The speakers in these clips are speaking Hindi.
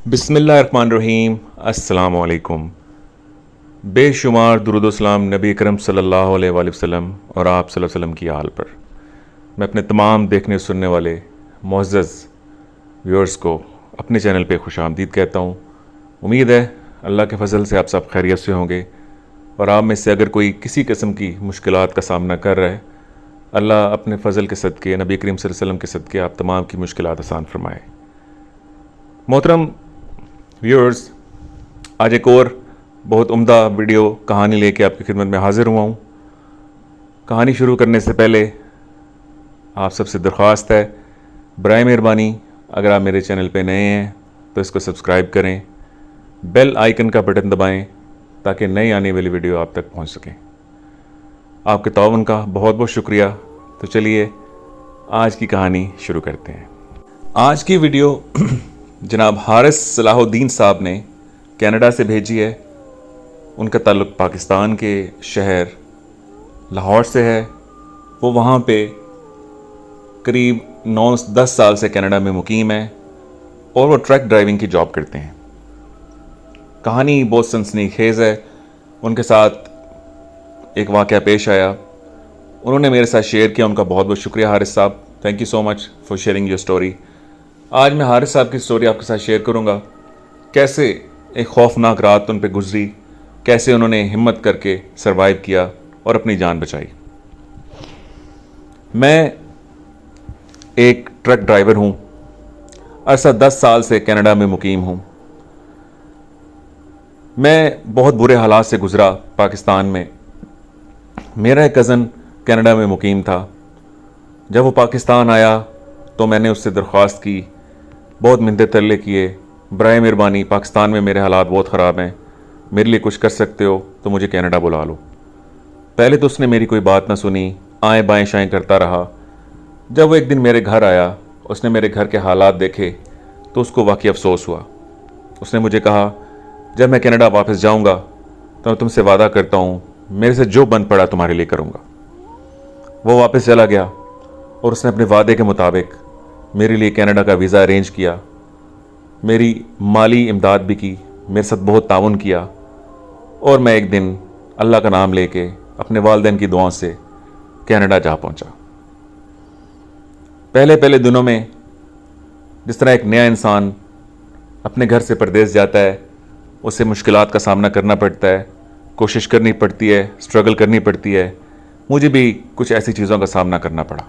बिस्मिल्लाहिर्रहमानिर्रहीम। अस्सलामु अलैकुम। बेशुमार दुरूद सलाम नबी करम सल्लल्लाहु अलैहि वसल्लम और आप सल्लल्लाहु अलैहि वसल्लम की आल पर। मैं अपने तमाम देखने सुनने वाले मुअज़्ज़ज़ व्यूअर्स को अपने चैनल पे खुशामदीद कहता हूँ। उम्मीद है अल्लाह के फ़ज़ल से आप सब खैरियत से होंगे और आप में से अगर कोई किसी किस्म की मुश्किलात का सामना कर रहा है, अल्लाह अपने फ़ज़ल के सदक़े नबी करीम सल्लल्लाहु अलैहि वसल्लम के सदक़े आप तमाम की मुश्किलात आसान फरमाए। मोहतरम व्यूअर्स, आज एक और बहुत उम्दा वीडियो कहानी लेके आपकी खिदमत में हाज़िर हुआ हूँ। कहानी शुरू करने से पहले आप सबसे दरख्वास्त है, बराए मेहरबानी अगर आप मेरे चैनल पे नए हैं तो इसको सब्सक्राइब करें, बेल आइकन का बटन दबाएं ताकि नई आने वाली वीडियो आप तक पहुँच सकें। आपके ताउन का बहुत बहुत शुक्रिया। तो चलिए आज की कहानी शुरू करते हैं। आज की वीडियो जनाब हारिस सलाहुद्दीन साहब ने कनाडा से भेजी है। उनका ताल्लुक़ पाकिस्तान के शहर लाहौर से है। वो वहाँ पे करीब 9-10 साल से कनाडा में मुकीम है और वो ट्रक ड्राइविंग की जॉब करते हैं। कहानी बहुत सनसनीखेज़ है। उनके साथ एक वाक़या पेश आया, उन्होंने मेरे साथ शेयर किया। उनका बहुत बहुत शुक्रिया हारिस साहब, thank you so much for sharing your story. आज मैं हारिस साहब की स्टोरी आपके साथ शेयर करूंगा। कैसे एक खौफनाक रात उन पे गुजरी, कैसे उन्होंने हिम्मत करके सरवाइव किया और अपनी जान बचाई। मैं एक ट्रक ड्राइवर हूं, अरसा 10 साल से कनाडा में मुकीम हूं। मैं बहुत बुरे हालात से गुजरा पाकिस्तान में। मेरा एक कज़न कनाडा में मुकीम था। जब वो पाकिस्तान आया तो मैंने उससे दरख्वास्त की, बहुत मिन्नते तरले किए, बराए मेहरबानी पाकिस्तान में मेरे हालात बहुत ख़राब हैं, मेरे लिए कुछ कर सकते हो तो मुझे कनाडा बुला लो। पहले तो उसने मेरी कोई बात ना सुनी, आएँ बाएँ शाएँ करता रहा। जब वो एक दिन मेरे घर आया, उसने मेरे घर के हालात देखे तो उसको वाकई अफसोस हुआ। उसने मुझे कहा, जब मैं कनाडा वापस जाऊँगा तो मैं तुमसे वादा करता हूँ मेरे से जो बन पड़ा तुम्हारे लिए करूँगा। वो वापस चला गया और उसने अपने वादे के मुताबिक मेरे लिए कनाडा का वीज़ा अरेंज किया, मेरी माली इमदाद भी की, मेरे साथ बहुत ताउन किया और मैं एक दिन अल्लाह का नाम लेके अपने वालिदैन की दुआओं से कनाडा जा पहुंचा। पहले पहले दिनों में जिस तरह एक नया इंसान अपने घर से परदेश जाता है, उसे मुश्किलात का सामना करना पड़ता है, कोशिश करनी पड़ती है, स्ट्रगल करनी पड़ती है। मुझे भी कुछ ऐसी चीज़ों का सामना करना पड़ा,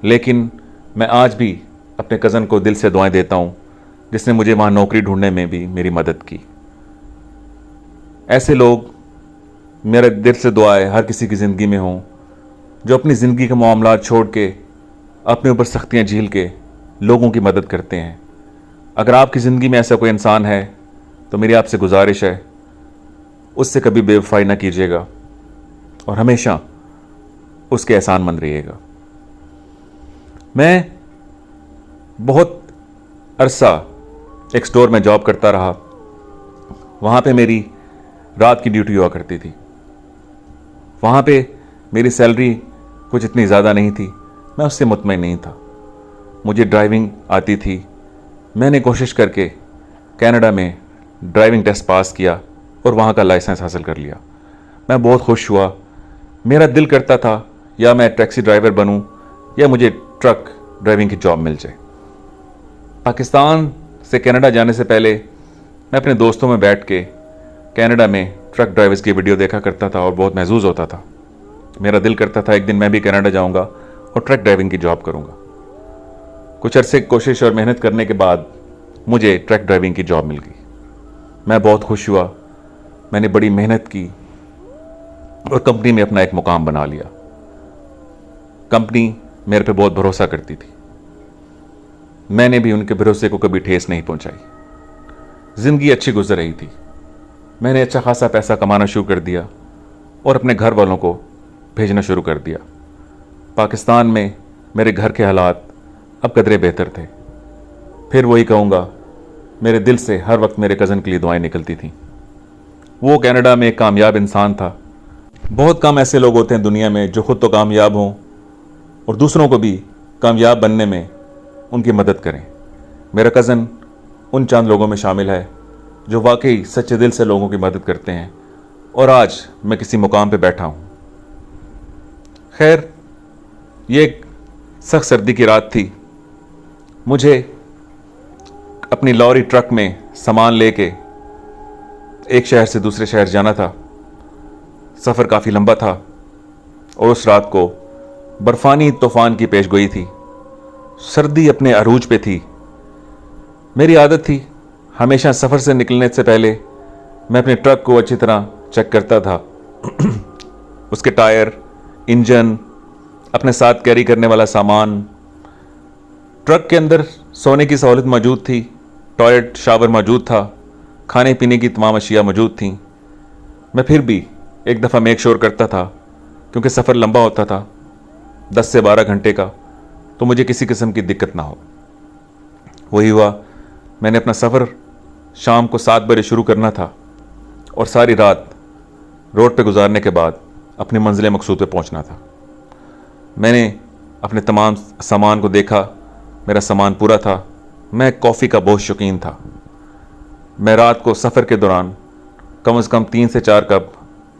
लेकिन मैं आज भी अपने कज़न को दिल से दुआएं देता हूं जिसने मुझे वहाँ नौकरी ढूंढने में भी मेरी मदद की। ऐसे लोग मेरे दिल से दुआएं हर किसी की ज़िंदगी में हों जो अपनी ज़िंदगी के मामलात छोड़ के अपने ऊपर सख्तियाँ झील के लोगों की मदद करते हैं। अगर आपकी ज़िंदगी में ऐसा कोई इंसान है तो मेरी आपसे गुजारिश है, उससे कभी बेवफाई ना कीजिएगा और हमेशा उसके एहसानमंद रहिएगा। मैं बहुत अरसा एक स्टोर में जॉब करता रहा। वहाँ पे मेरी रात की ड्यूटी हुआ करती थी। वहाँ पे मेरी सैलरी कुछ इतनी ज़्यादा नहीं थी, मैं उससे मुतमईन नहीं था। मुझे ड्राइविंग आती थी। मैंने कोशिश करके कनाडा में ड्राइविंग टेस्ट पास किया और वहाँ का लाइसेंस हासिल कर लिया। मैं बहुत खुश हुआ। मेरा दिल करता था या मैं टैक्सी ड्राइवर बनूं या मुझे ट्रक ड्राइविंग की जॉब मिल जाए। पाकिस्तान से कनाडा जाने से पहले मैं अपने दोस्तों में बैठ के कनाडा में ट्रक ड्राइवर्स की वीडियो देखा करता था और बहुत महसूस होता था। मेरा दिल करता था एक दिन मैं भी कनाडा जाऊंगा और ट्रक ड्राइविंग की जॉब करूंगा। कुछ अरसे कोशिश और मेहनत करने के बाद मुझे ट्रक ड्राइविंग की जॉब मिल गई। मैं बहुत खुश हुआ। मैंने बड़ी मेहनत की और कंपनी में अपना एक मुकाम बना लिया। कंपनी मेरे पे बहुत भरोसा करती थी। मैंने भी उनके भरोसे को कभी ठेस नहीं पहुंचाई। ज़िंदगी अच्छी गुजर रही थी। मैंने अच्छा खासा पैसा कमाना शुरू कर दिया और अपने घर वालों को भेजना शुरू कर दिया। पाकिस्तान में मेरे घर के हालात अब कदरे बेहतर थे। फिर वही कहूँगा, मेरे दिल से हर वक्त मेरे कज़न के लिए दुआएं निकलती थीं। वो कनाडा में एक कामयाब इंसान था। बहुत कम ऐसे लोग होते हैं दुनिया में जो खुद तो कामयाब हों और दूसरों को भी कामयाब बनने में उनकी मदद करें। मेरा कज़न उन चंद लोगों में शामिल है जो वाकई सच्चे दिल से लोगों की मदद करते हैं, और आज मैं किसी मुकाम पे बैठा हूँ। खैर, ये एक सख्त सर्दी की रात थी। मुझे अपनी लॉरी ट्रक में सामान लेके एक शहर से दूसरे शहर जाना था। सफ़र काफ़ी लंबा था और उस रात को बर्फ़ानी तूफ़ान की पेशगोई थी। सर्दी अपने अरूज पे थी। मेरी आदत थी हमेशा सफ़र से निकलने से पहले मैं अपने ट्रक को अच्छी तरह चेक करता था। उसके टायर, इंजन, अपने साथ कैरी करने वाला सामान। ट्रक के अंदर सोने की सहूलत मौजूद थी, टॉयलेट शावर मौजूद था, खाने पीने की तमाम अशिया मौजूद थीं। मैं फिर भी एक दफ़ा मेक श्योर करता था, क्योंकि सफ़र लंबा होता था, 10 से 12 घंटे का, तो मुझे किसी किस्म की दिक्कत ना हो। वही हुआ। मैंने अपना सफ़र शाम को 7 बजे शुरू करना था और सारी रात रोड पे गुजारने के बाद अपनी मंजिल मकसूद पे पहुंचना था। मैंने अपने तमाम सामान को देखा। मेरा सामान पूरा था। मैं कॉफ़ी का बहुत शौकीन था। मैं रात को सफ़र के दौरान कम से कम 3 से 4 कप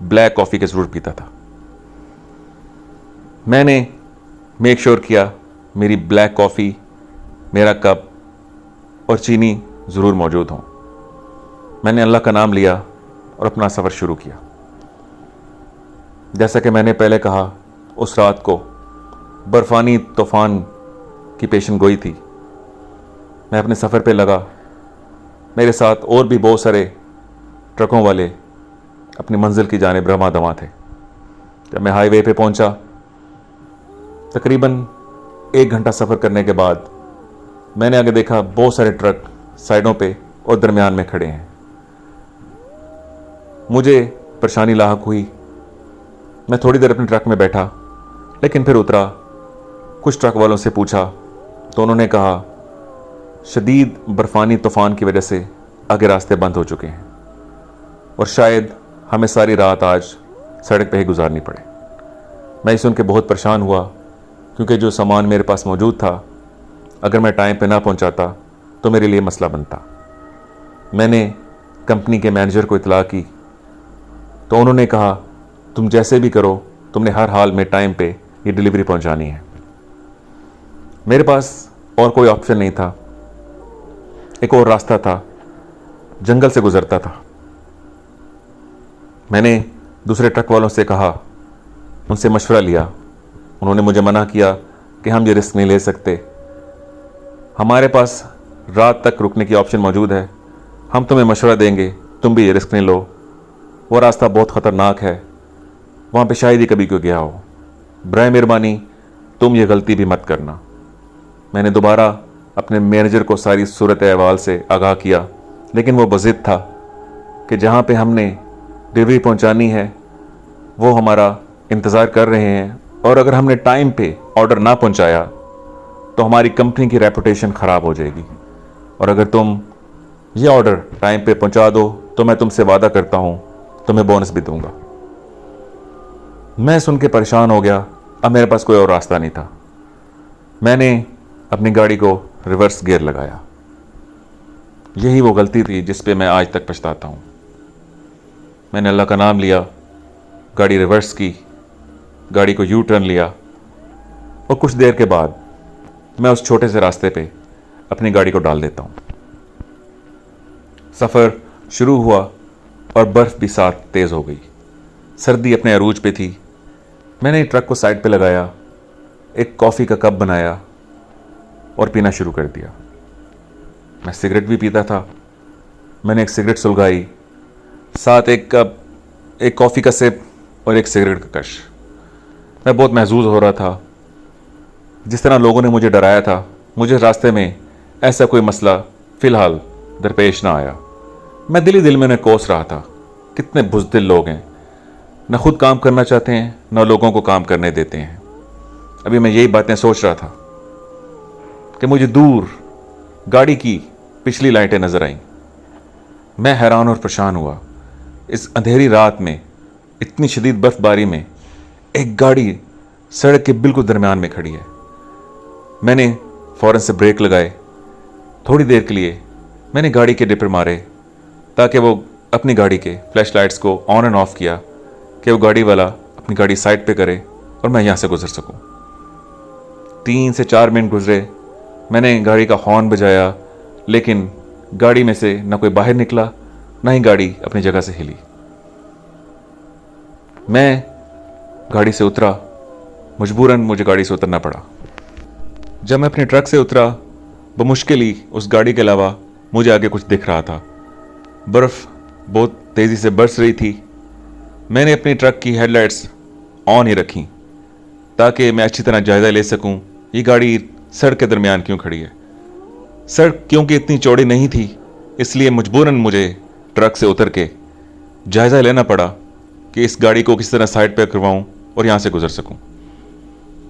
ब्लैक कॉफ़ी के ज़रूर पीता था। मैंने मेक श्योर किया मेरी ब्लैक कॉफ़ी, मेरा कप और चीनी ज़रूर मौजूद हों। मैंने अल्लाह का नाम लिया और अपना सफ़र शुरू किया। जैसा कि मैंने पहले कहा, उस रात को बर्फ़ानी तूफ़ान की पेशन गोई थी। मैं अपने सफ़र पे लगा। मेरे साथ और भी बहुत सारे ट्रकों वाले अपनी मंजिल की जानिब रमा दमा थे। जब मैं हाईवे पे पहुंचा, तकरीबन 1 घंटा सफ़र करने के बाद मैंने आगे देखा बहुत सारे ट्रक साइडों पे और दरमियान में खड़े हैं। मुझे परेशानी लाहक हुई। मैं थोड़ी देर अपने ट्रक में बैठा, लेकिन फिर उतरा। कुछ ट्रक वालों से पूछा तो उन्होंने कहा शदीद बर्फ़ानी तूफ़ान की वजह से आगे रास्ते बंद हो चुके हैं और शायद हमें सारी रात आज सड़क पे ही गुजारनी पड़े। मैं ये सुन के बहुत परेशान हुआ, क्योंकि जो सामान मेरे पास मौजूद था, अगर मैं टाइम पे ना पहुंचाता तो मेरे लिए मसला बनता। मैंने कंपनी के मैनेजर को इतला की तो उन्होंने कहा तुम जैसे भी करो, तुमने हर हाल में टाइम पे ये डिलीवरी पहुंचानी है। मेरे पास और कोई ऑप्शन नहीं था। एक और रास्ता था, जंगल से गुजरता था। मैंने दूसरे ट्रक वालों से कहा, उनसे मशवरा लिया। उन्होंने मुझे मना किया कि हम ये रिस्क नहीं ले सकते, हमारे पास रात तक रुकने की ऑप्शन मौजूद है, हम तुम्हें मशवरा देंगे, तुम भी ये रिस्क नहीं लो। वो रास्ता बहुत ख़तरनाक है, वहाँ पे शायद ही कभी कोई गया हो। बराए मेहरबानी तुम ये गलती भी मत करना। मैंने दोबारा अपने मैनेजर को सारी सूरत अहवाल से आगाह किया, लेकिन वो बज़िद था कि जहाँ पे हमने डिलीवरी पहुँचानी है वो हमारा इंतज़ार कर रहे हैं, और अगर हमने टाइम पे ऑर्डर ना पहुँचाया तो हमारी कंपनी की रेपुटेशन ख़राब हो जाएगी, और अगर तुम ये ऑर्डर टाइम पे पहुँचा दो तो मैं तुमसे वादा करता हूँ तुम्हें बोनस भी दूंगा। मैं सुन के परेशान हो गया। अब मेरे पास कोई और रास्ता नहीं था। मैंने अपनी गाड़ी को रिवर्स गियर लगाया। यही वो गलती थी जिस पे मैं आज तक पछताता हूँ। मैंने अल्लाह का नाम लिया, गाड़ी रिवर्स की, गाड़ी को यू टर्न लिया, और कुछ देर के बाद मैं उस छोटे से रास्ते पे अपनी गाड़ी को डाल देता हूँ। सफ़र शुरू हुआ और बर्फ़ भी साथ तेज़ हो गई। सर्दी अपने अरूज पे थी। मैंने ट्रक को साइड पे लगाया, एक कॉफ़ी का कप बनाया और पीना शुरू कर दिया। मैं सिगरेट भी पीता था। मैंने एक सिगरेट सुलगाई, साथ एक कॉफ़ी का सिप और एक सिगरेट का कश। मैं बहुत महजूज हो रहा था। जिस तरह लोगों ने मुझे डराया था, मुझे रास्ते में ऐसा कोई मसला फ़िलहाल दरपेश ना आया। मैं दिल ही दिल में उन्हें कोस रहा था, कितने बुज़दिल लोग हैं, न खुद काम करना चाहते हैं न लोगों को काम करने देते हैं। अभी मैं यही बातें सोच रहा था कि मुझे दूर गाड़ी की पिछली लाइटें नजर आईं। मैं हैरान और परेशान हुआ। इस अंधेरी रात में, इतनी शदीद बर्फबारी में, एक गाड़ी सड़क के बिल्कुल दरमियान में खड़ी है। मैंने फ़ौरन से ब्रेक लगाए। थोड़ी देर के लिए मैंने गाड़ी के डिपर मारे ताकि वो अपनी गाड़ी के फ्लैश लाइट्स को ऑन एंड ऑफ किया कि वो गाड़ी वाला अपनी गाड़ी साइड पे करे और मैं यहाँ से गुजर सकूँ। 3 से 4 मिनट गुजरे, मैंने गाड़ी का हॉर्न बजाया, लेकिन गाड़ी में से ना कोई बाहर निकला, ना ही गाड़ी अपनी जगह से हिली। मैं गाड़ी से उतरा, मजबूरन मुझे गाड़ी से उतरना पड़ा। जब मैं अपने ट्रक से उतरा, बमुश्किल ही उस गाड़ी के अलावा मुझे आगे कुछ दिख रहा था। बर्फ़ बहुत तेज़ी से बरस रही थी। मैंने अपनी ट्रक की हेडलाइट्स ऑन ही रखी ताकि मैं अच्छी तरह जायज़ा ले सकूं ये गाड़ी सड़क के दरमियान क्यों खड़ी है। सड़क क्योंकि इतनी चौड़ी नहीं थी, इसलिए मजबूरन मुझे ट्रक से उतर के जायज़ा लेना पड़ा कि इस गाड़ी को किस तरह साइड पे करवाऊं और यहाँ से गुजर सकूं।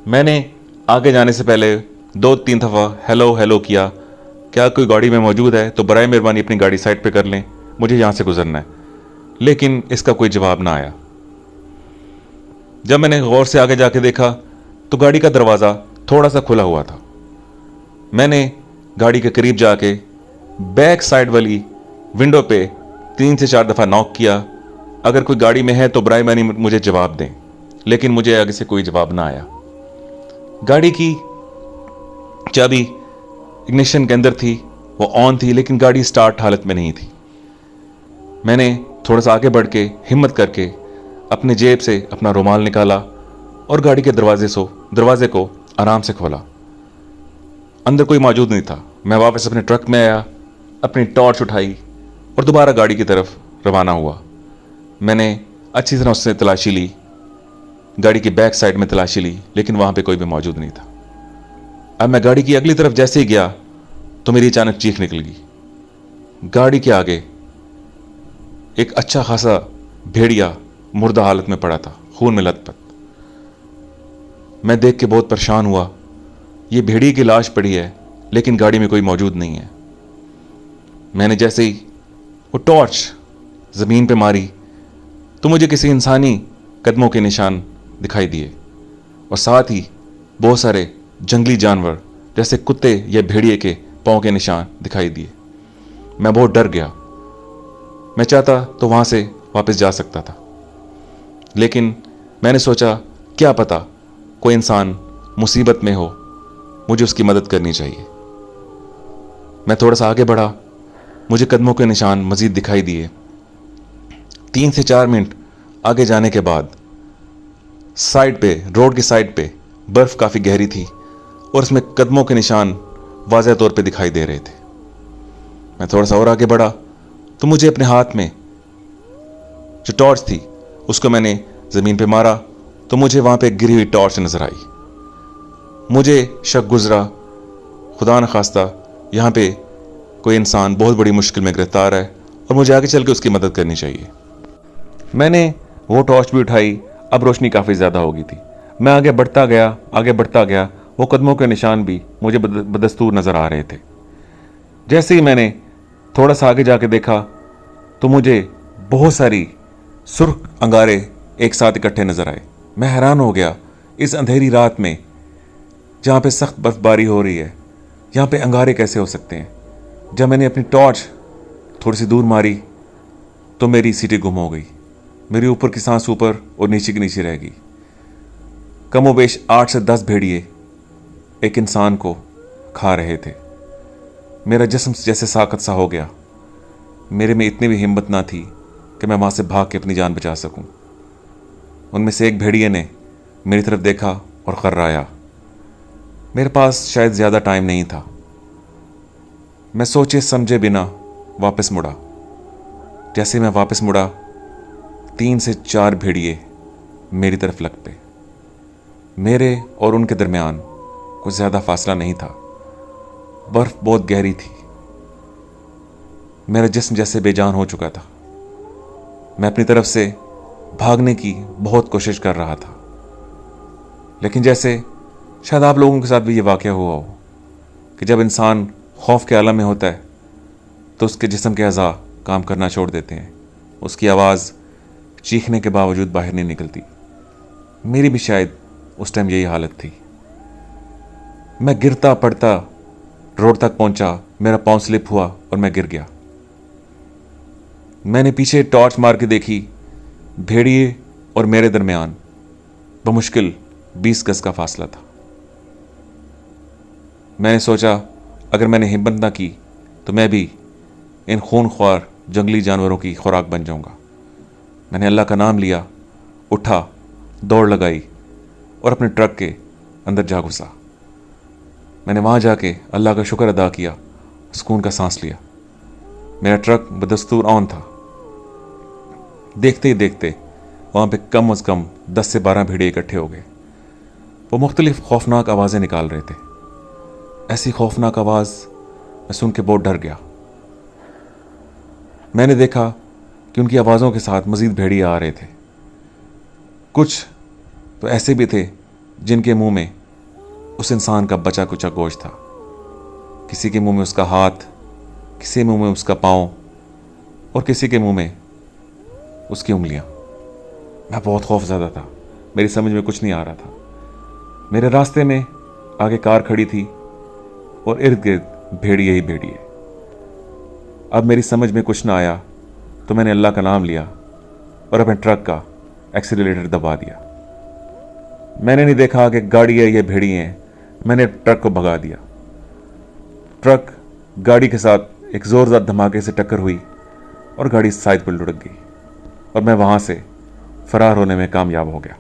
मैंने आगे जाने से पहले 2-3 दफ़ा हेलो हेलो किया, क्या कोई गाड़ी में मौजूद है तो बराए मेहरबानी अपनी गाड़ी साइड पे कर लें, मुझे यहाँ से गुजरना है। लेकिन इसका कोई जवाब ना आया। जब मैंने गौर से आगे जाके देखा तो गाड़ी का दरवाज़ा थोड़ा सा खुला हुआ था। मैंने गाड़ी के करीब जाके बैक साइड वाली विंडो पे 3 से 4 दफ़ा नॉक किया, अगर कोई गाड़ी में है तो बराए मेहरबानी मुझे जवाब दें। लेकिन मुझे आगे से कोई जवाब ना आया। गाड़ी की चाबी इग्निशन के अंदर थी, वो ऑन थी, लेकिन गाड़ी स्टार्ट हालत में नहीं थी। मैंने थोड़ा सा आगे बढ़ के हिम्मत करके अपने जेब से अपना रुमाल निकाला और गाड़ी के दरवाजे को आराम से खोला। अंदर कोई मौजूद नहीं था। मैं वापस अपने ट्रक में आया, अपनी टॉर्च उठाई और दोबारा गाड़ी की तरफ रवाना हुआ। मैंने अच्छी तरह उससे तलाशी ली, गाड़ी की बैक साइड में तलाशी ली, लेकिन वहाँ पे कोई भी मौजूद नहीं था। अब मैं गाड़ी की अगली तरफ जैसे ही गया तो मेरी अचानक चीख निकल गई। गाड़ी के आगे एक अच्छा खासा भेड़िया मुर्दा हालत में पड़ा था, खून में लथपथ। मैं देख के बहुत परेशान हुआ। ये भेड़िए की लाश पड़ी है, लेकिन गाड़ी में कोई मौजूद नहीं है। मैंने जैसे ही वो टॉर्च ज़मीन पे मारी तो मुझे किसी इंसानी कदमों के निशान दिखाई दिए और साथ ही बहुत सारे जंगली जानवर जैसे कुत्ते या भेड़िए के पाँव के निशान दिखाई दिए। मैं बहुत डर गया। मैं चाहता तो वहाँ से वापस जा सकता था, लेकिन मैंने सोचा क्या पता कोई इंसान मुसीबत में हो, मुझे उसकी मदद करनी चाहिए। मैं थोड़ा सा आगे बढ़ा, मुझे कदमों के निशान मज़ीद दिखाई दिए। 3 से 4 मिनट आगे जाने के बाद साइड पे, रोड की साइड पे बर्फ़ काफ़ी गहरी थी और उसमें कदमों के निशान वाज़ह तौर पे दिखाई दे रहे थे। मैं थोड़ा सा और आगे बढ़ा तो मुझे अपने हाथ में जो टॉर्च थी उसको मैंने ज़मीन पे मारा तो मुझे वहाँ पे गिरी हुई टॉर्च नज़र आई। मुझे शक गुज़रा, खुदा न खास्ता यहाँ पे कोई इंसान बहुत बड़ी मुश्किल में गिरफ्तार है और मुझे आगे चल के उसकी मदद करनी चाहिए। मैंने वो टॉर्च भी उठाई। अब रोशनी काफ़ी ज़्यादा हो गई थी। मैं आगे बढ़ता गया। वो कदमों के निशान भी मुझे बदस्तूर नज़र आ रहे थे। जैसे ही मैंने थोड़ा सा आगे जाके देखा तो मुझे बहुत सारी सुर्ख अंगारे एक साथ इकट्ठे नज़र आए। मैं हैरान हो गया, इस अंधेरी रात में जहाँ पे सख्त बर्फबारी हो रही है, यहाँ पे अंगारे कैसे हो सकते हैं। जब मैंने अपनी टॉर्च थोड़ी सी दूर मारी तो मेरी सीटी गुम हो गई। मेरी ऊपर की सांस ऊपर और नीचे की नीचे रह गई। कमोबेश 8 से 10 भेड़िए एक इंसान को खा रहे थे। मेरा जिस्म जैसे साकत सा हो गया। मेरे में इतनी भी हिम्मत ना थी कि मैं वहाँ से भाग के अपनी जान बचा सकूं। उनमें से एक भेड़िए ने मेरी तरफ देखा और खर्राया। मेरे पास शायद ज़्यादा टाइम नहीं था। मैं सोचे समझे बिना वापस मुड़ा। जैसे मैं वापस मुड़ा 3 से 4 भेड़िए मेरी तरफ लग पे। मेरे और उनके दरमियान कुछ ज़्यादा फासला नहीं था। बर्फ़ बहुत गहरी थी। मेरा जिस्म जैसे बेजान हो चुका था। मैं अपनी तरफ से भागने की बहुत कोशिश कर रहा था, लेकिन जैसे शायद आप लोगों के साथ भी ये वाक़या हुआ हो कि जब इंसान खौफ के आलम में होता है तो उसके जिस्म के अज़ा काम करना छोड़ देते हैं। उसकी आवाज़ चीखने के बावजूद बाहर नहीं निकलती। मेरी भी शायद उस टाइम यही हालत थी। मैं गिरता पड़ता रोड तक पहुंचा, मेरा पाँव स्लिप हुआ और मैं गिर गया। मैंने पीछे टॉर्च मार के देखी, भेड़िए और मेरे दरमियान बमुश्किल 20 गज का फासला था। मैंने सोचा अगर मैंने हिम्मत ना की तो मैं भी इन खूनख्वार जंगली जानवरों की खुराक बन जाऊंगा। मैंने अल्लाह का नाम लिया, उठा, दौड़ लगाई और अपने ट्रक के अंदर जा घुसा। मैंने वहाँ जाके अल्लाह का शुक्र अदा किया, सुकून का सांस लिया। मेरा ट्रक बदस्तूर ऑन था। देखते ही देखते वहाँ पे कम अज़ कम 10 से 12 भेड़िए इकट्ठे हो गए। वो मुख्तलिफ खौफनाक आवाज़ें निकाल रहे थे। ऐसी खौफनाक आवाज़ मैं सुन के बहुत डर गया। मैंने देखा कि उनकी आवाज़ों के साथ मज़ीद भेड़िए आ रहे थे। कुछ तो ऐसे भी थे जिनके मुंह में उस इंसान का बचा कुचा गोश्त था। किसी के मुंह में उसका हाथ, किसी मुंह में उसका पाँव और किसी के मुंह में उसकी उंगलियां। मैं बहुत खौफज़दा था, मेरी समझ में कुछ नहीं आ रहा था। मेरे रास्ते में आगे कार खड़ी थी और इर्द गिर्द भेड़िए ही भेड़िए। अब मेरी समझ में कुछ ना आया तो मैंने अल्लाह का नाम लिया और अपने ट्रक का एक्सीलरेटर दबा दिया। मैंने नहीं देखा कि गाड़ी है या भेड़िए हैं, मैंने ट्रक को भगा दिया। ट्रक गाड़ी के साथ एक ज़ोरदार धमाके से टक्कर हुई और गाड़ी साइड पर लुढ़क गई और मैं वहाँ से फ़रार होने में कामयाब हो गया।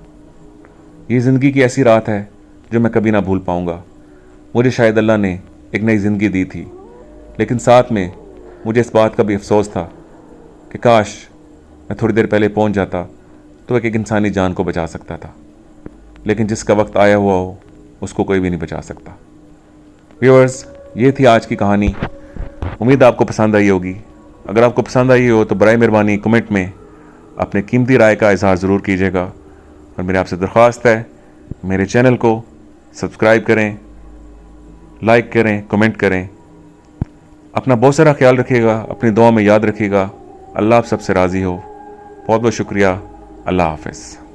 ये ज़िंदगी की ऐसी रात है जो मैं कभी ना भूल पाऊँगा। मुझे शायद अल्लाह ने एक नई ज़िंदगी दी थी, लेकिन साथ में मुझे इस बात का भी अफसोस था कि काश मैं थोड़ी देर पहले पहुँच जाता तो एक इंसानी जान को बचा सकता था। लेकिन जिसका वक्त आया हुआ हो उसको कोई भी नहीं बचा सकता। व्यूअर्स, ये थी आज की कहानी। उम्मीद आपको पसंद आई होगी। अगर आपको पसंद आई हो तो बराए मेहरबानी कमेंट में अपने कीमती राय का इजहार ज़रूर कीजिएगा। और मेरी आपसे दरख्वास्त है, मेरे चैनल को सब्सक्राइब करें, लाइक करें, कमेंट करें। अपना बहुत सारा ख्याल रखिएगा, अपनी दुआ में याद रखिएगा। अल्लाह आप सबसे राज़ी हो। बहुत बहुत शुक्रिया। अल्लाह हाफ़िज़।